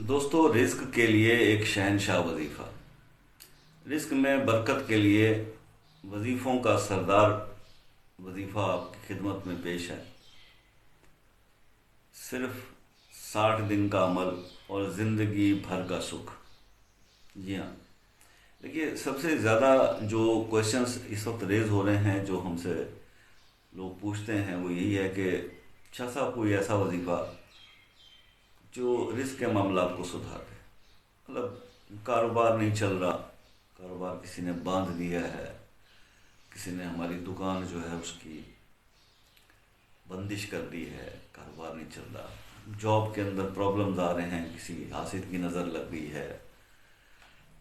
دوستو، رزق کے لیے ایک شہنشاہ وظیفہ، رزق میں برکت کے لیے وظیفوں کا سردار وظیفہ آپ کی خدمت میں پیش ہے۔ صرف 60 دن کا عمل اور زندگی بھر کا سکھ۔ جی ہاں، دیکھیے، سب سے زیادہ جو کویشچنس اس وقت ریز ہو رہے ہیں، جو ہم سے لوگ پوچھتے ہیں، وہ یہی ہے کہ شاہ صاحب کوئی ایسا وظیفہ جو رزق کے معاملات کو سدھار دے۔ مطلب کاروبار نہیں چل رہا، کاروبار کسی نے باندھ دیا ہے، کسی نے ہماری دکان جو ہے اس کی بندش کر دی ہے، کاروبار نہیں چل رہا، جاب کے اندر پرابلمز آ رہے ہیں، کسی حاسد کی نظر لگ گئی ہے،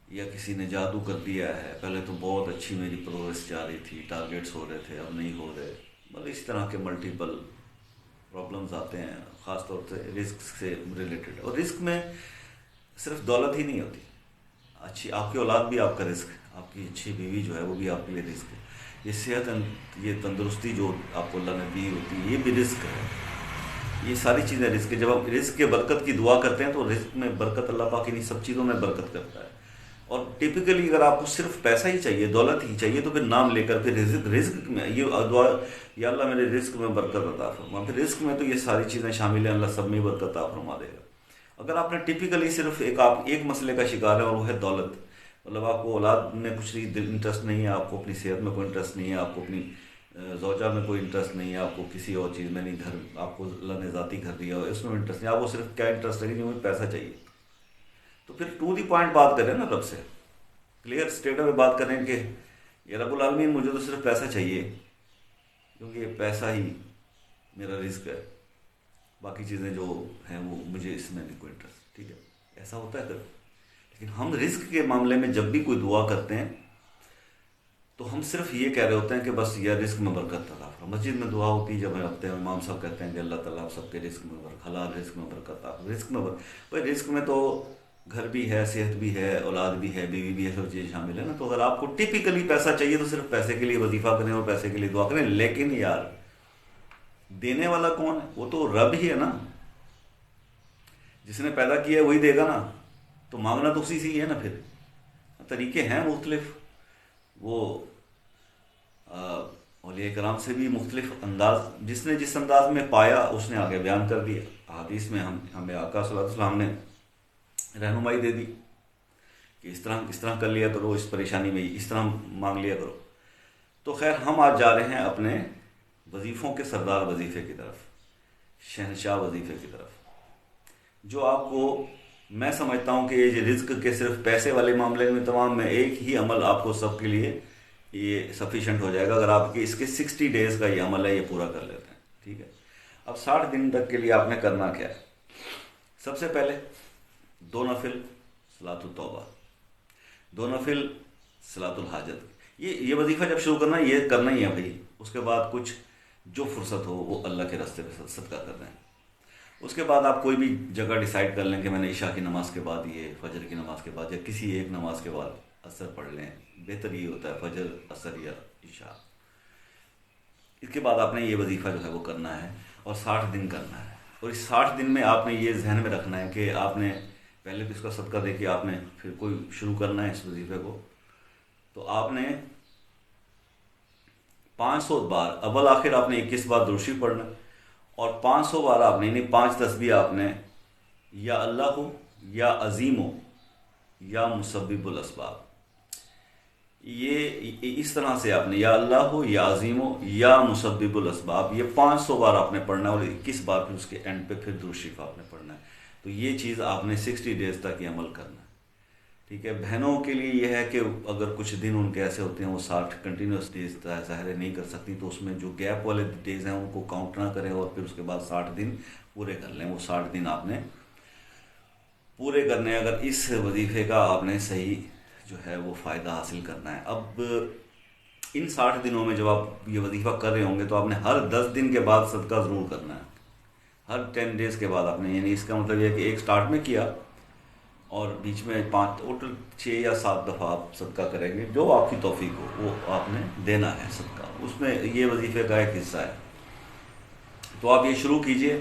یا کسی نے جادو کر دیا ہے، پہلے تو بہت اچھی میری پروگریس جا رہی تھی، ٹارگیٹس ہو رہے تھے، اب نہیں ہو رہے۔ مطلب اس طرح کے ملٹیپل پرابلمز آتے ہیں، خاص طور سے رزق سے ریلیٹڈ۔ اور رزق میں صرف دولت ہی نہیں ہوتی، اچھی آپ کی اولاد بھی آپ کا رزق ہے، آپ کی اچھی بیوی جو ہے وہ بھی آپ کے لیے رزق ہے، یہ صحت، یہ تندرستی جو آپ کو اللہ نے دی ہوتی ہے، یہ بھی رزق ہے۔ یہ ساری چیزیں رزق ہے۔ جب ہم رزق کے برکت کی دعا کرتے ہیں تو رزق میں برکت اللہ پاک انہی سب چیزوں میں برکت کرتا ہے۔ اور ٹپیکلی اگر آپ کو صرف پیسہ ہی چاہیے، دولت ہی چاہیے، تو پھر نام لے کر پھر رزق میں یہ دعا، یا اللہ میرے رزق میں برکت عطا فرما، پھر رزق میں تو یہ ساری چیزیں شامل ہیں، اللہ سب میں برکت عطا فرما دے گا۔ اگر آپ نے ٹپیکلی صرف آپ ایک مسئلے کا شکار ہے اور وہ ہے دولت، مطلب آپ کو اولاد میں کچھ انٹرسٹ نہیں ہے، آپ کو اپنی صحت میں کوئی انٹرسٹ نہیں ہے، آپ کو اپنی زوجہ میں کوئی انٹرسٹ نہیں ہے، آپ کو کسی اور چیز میں نہیں، گھر آپ کو اللہ نے ذاتی گھر دیا اور اس میں انٹرسٹ نہیں، آپ کو صرف کیا انٹرسٹ ہے کہ مجھے پیسہ چاہیے، تو پھر ٹو دی پوائنٹ بات کریں نا، رب سے کلیئر اسٹیٹ میں بات کریں کہ یہ رب العالمین مجھے تو صرف پیسہ چاہیے، کیونکہ یہ پیسہ ہی میرا رزق ہے، باقی چیزیں جو ہیں وہ مجھے اس میں نہیں کوئی انٹرسٹ۔ ٹھیک ہے، ایسا ہوتا ہے پھر۔ لیکن ہم رزق کے معاملے میں جب بھی کوئی دعا کرتے ہیں تو ہم صرف یہ کہہ رہے ہوتے ہیں کہ بس یہ رزق میں برکت عطا فرما۔ مسجد میں دعا ہوتی ہے، جب ہم امام صاحب کہتے ہیں کہ اللہ تعالیٰ سب کے رزق میں برکت، حلال رزق میں برکت عطا، رزق میں بھائی رزق میں تو گھر بھی ہے، صحت بھی ہے، اولاد بھی ہے، بیوی بھی ہے، سب چیزیں شامل ہیں نا۔ تو اگر آپ کو ٹپیکلی پیسہ چاہیے تو صرف پیسے کے لیے وظیفہ کریں اور پیسے کے لیے دعا کریں، لیکن یار دینے والا کون ہے؟ وہ تو رب ہی ہے نا، جس نے پیدا کیا ہے وہی دے گا نا، تو مانگنا تو اسی سے ہی ہے نا۔ پھر طریقے ہیں مختلف، وہ اولیاء کرام سے بھی مختلف انداز، جس نے جس انداز میں پایا اس نے آگے بیان کر دیا۔ حدیث میں ہمیں آقا صلی اللہ علیہ وسلم نے رہنمائی دے دی کہ اس طرح کر لیا کرو، اس پریشانی میں اس طرح مانگ لیا کرو۔ تو خیر، ہم آج جا رہے ہیں اپنے وظیفوں کے سردار وظیفے کی طرف، شہنشاہ وظیفے کی طرف، جو آپ کو، میں سمجھتا ہوں کہ یہ رزق کے صرف پیسے والے معاملے میں تمام میں ایک ہی عمل آپ کو سب کے لیے یہ سفیشینٹ ہو جائے گا، اگر آپ کے اس کے 60 ڈیز کا یہ عمل ہے، یہ پورا کر لیتے ہیں۔ ٹھیک ہے، اب 60 دن تک کے لیے آپ نے کرنا کیا ہے؟ سب سے پہلے 2 نفل صلاۃ التوبہ، 2 نفل صلاۃ الحاجت، یہ وظیفہ جب شروع کرنا ہے یہ کرنا ہی ہے بھائی۔ اس کے بعد کچھ جو فرصت ہو وہ اللہ کے راستے پہ صدقہ کر دیں۔ اس کے بعد آپ کوئی بھی جگہ ڈیسائیڈ کر لیں کہ میں نے عشاء کی نماز کے بعد، یہ فجر کی نماز کے بعد، یا کسی ایک نماز کے بعد عصر پڑھ لیں، بہتر یہ ہوتا ہے فجر، عصر یا عشاء۔ اس کے بعد آپ نے یہ وظیفہ جو ہے وہ کرنا ہے اور 60 دن کرنا ہے۔ اور اس 60 دن میں آپ نے یہ ذہن میں رکھنا ہے کہ آپ نے پہلے تو اس کا صدقہ دے کے آپ نے پھر کوئی شروع کرنا ہے اس وظیفے کو، تو آپ نے 500 بار، اول آخر آپ نے 21 بار درود شریف پڑھنا، اور 500 بار آپ نے، یعنی 5 تسبیح آپ نے، یا اللہ ہو، یا عظیم ہو، یا مسبب الاسباب، یہ اس طرح سے آپ نے، یا اللہ ہو، یا عظیم ہو، یا مسبب الاسباب، یہ 500 بار آپ نے پڑھنا ہے، اور 21 بار پھر اس کے اینڈ پہ پھر درود شریف آپ نے پڑھنا ہے۔ تو یہ چیز آپ نے 60 ڈیز تک یہ عمل کرنا ہے۔ ٹھیک ہے، بہنوں کے لیے یہ ہے کہ اگر کچھ دن ان کے ایسے ہوتے ہیں وہ 60 کنٹینیوس ڈیز ظاہر نہیں کر سکتی، تو اس میں جو گیپ والے ڈیز ہیں ان کو کاؤنٹ نہ کریں، اور پھر اس کے بعد 60 دن پورے کر لیں۔ وہ 60 دن آپ نے پورے کرنے ہیں، اگر اس وظیفے کا آپ نے صحیح جو ہے وہ فائدہ حاصل کرنا ہے۔ اب ان 60 دنوں میں جب آپ یہ وظیفہ کر رہے ہوں گے تو آپ نے ہر 10 دن کے بعد صدقہ ضرور کرنا ہے، ہر 10 ڈیز کے بعد آپ نے، یعنی اس کا مطلب یہ ہے کہ ایک سٹارٹ میں کیا اور بیچ میں 5 ٹوٹل 6 یا 7 دفعہ آپ صدقہ کریں گے، جو آپ کی توفیق ہو وہ آپ نے دینا ہے صدقہ، اس میں یہ وظیفے کا ایک حصہ ہے۔ تو آپ یہ شروع کیجئے